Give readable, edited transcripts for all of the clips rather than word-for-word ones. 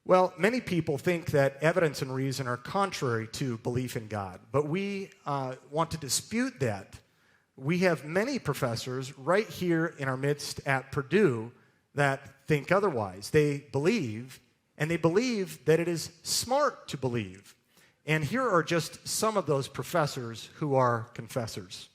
Well, many people think that evidence and reason are contrary to belief in God, but we want to dispute that. We have many professors right here in our midst at Purdue that think otherwise. They believe, and they believe that it is smart to believe. And here are just some of those professors who are confessors.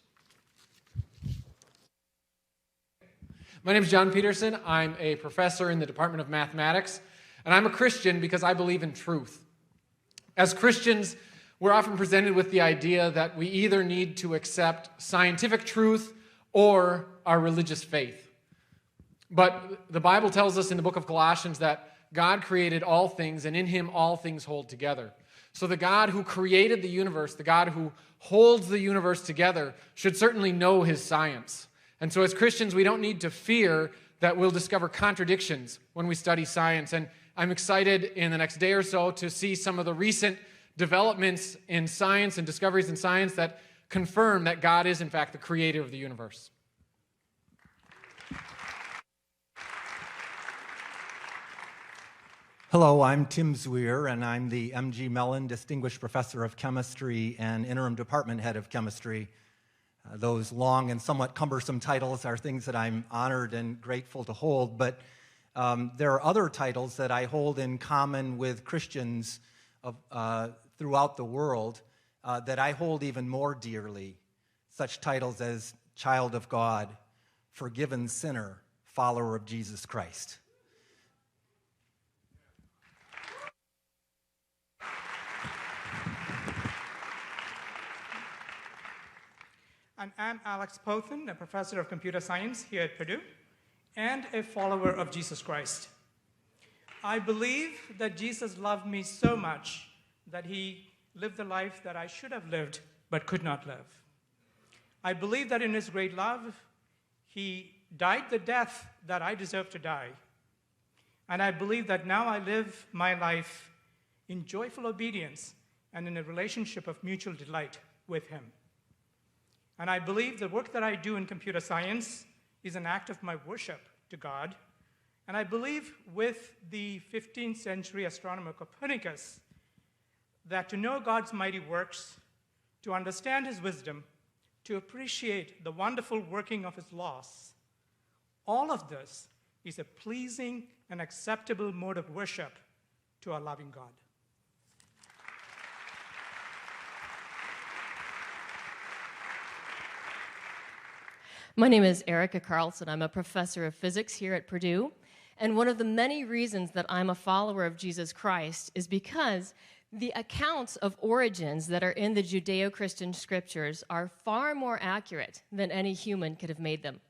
My name is John Peterson. I'm a professor in the Department of Mathematics, and I'm a Christian because I believe in truth. As Christians, we're often presented with the idea that we either need to accept scientific truth or our religious faith. But the Bible tells us in the book of Colossians that God created all things, and in him all things hold together. So the God who created the universe, the God who holds the universe together, should certainly know his science. And so as Christians, we don't need to fear that we'll discover contradictions when we study science. And I'm excited in the next day or so to see some of the recent developments in science and discoveries in science that confirm that God is, in fact, the creator of the universe. Hello, I'm Tim Zwier, and I'm the M.G. Mellon Distinguished Professor of Chemistry and Interim Department Head of Chemistry. Those long and somewhat cumbersome titles are things that I'm honored and grateful to hold, but there are other titles that I hold in common with Christians throughout the world that I hold even more dearly, such titles as Child of God, Forgiven Sinner, Follower of Jesus Christ. And I'm Alex Pothen, a professor of computer science here at Purdue, and a follower of Jesus Christ. I believe that Jesus loved me so much that he lived the life that I should have lived but could not live. I believe that in his great love, he died the death that I deserve to die. And I believe that now I live my life in joyful obedience and in a relationship of mutual delight with him. And I believe the work that I do in computer science is an act of my worship to God. And I believe with the 15th century astronomer Copernicus that to know God's mighty works, to understand his wisdom, to appreciate the wonderful working of his laws, all of this is a pleasing and acceptable mode of worship to our loving God. My name is Erica Carlson. I'm a professor of physics here at Purdue. And one of the many reasons that I'm a follower of Jesus Christ is because the accounts of origins that are in the Judeo-Christian scriptures are far more accurate than any human could have made them.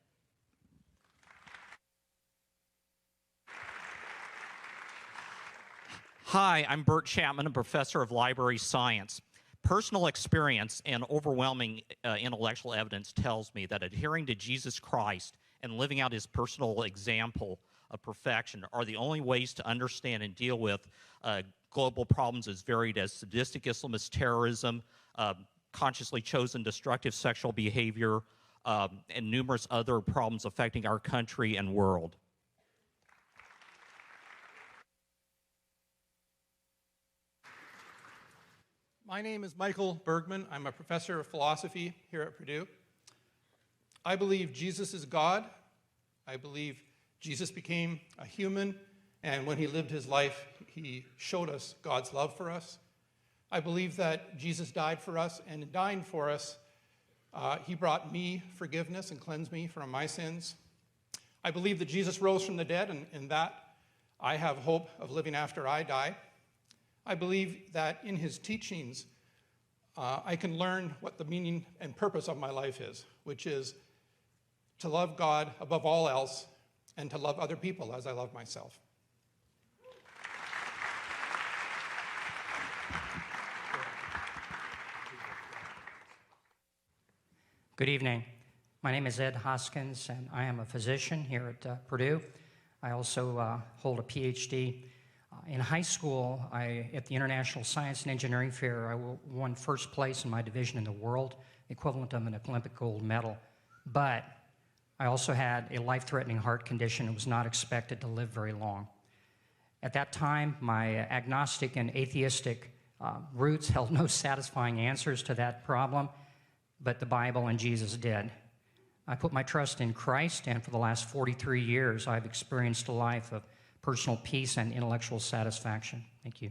Hi, I'm Bert Chapman, a professor of library science. Personal experience and overwhelming intellectual evidence tells me that adhering to Jesus Christ and living out his personal example of perfection are the only ways to understand and deal with global problems as varied as sadistic Islamist terrorism, consciously chosen destructive sexual behavior, and numerous other problems affecting our country and world. My name is Michael Bergman. I'm a professor of philosophy here at Purdue. I believe Jesus is God. I believe Jesus became a human, and when he lived his life, he showed us God's love for us. I believe that Jesus died for us, and in dying for us, he brought me forgiveness and cleansed me from my sins. I believe that Jesus rose from the dead, and in that I have hope of living after I die. I believe that in his teachings, I can learn what the meaning and purpose of my life is, which is to love God above all else and to love other people as I love myself. Good evening. My name is Ed Hoskins, and I am a physician here at Purdue. I also hold a PhD. In high school, at the International Science and Engineering Fair, I won first place in my division in the world, equivalent of an Olympic gold medal. But I also had a life-threatening heart condition and was not expected to live very long. At that time, my agnostic and atheistic roots held no satisfying answers to that problem, but the Bible and Jesus did. I put my trust in Christ, and for the last 43 years, I've experienced a life of personal peace and intellectual satisfaction. Thank you.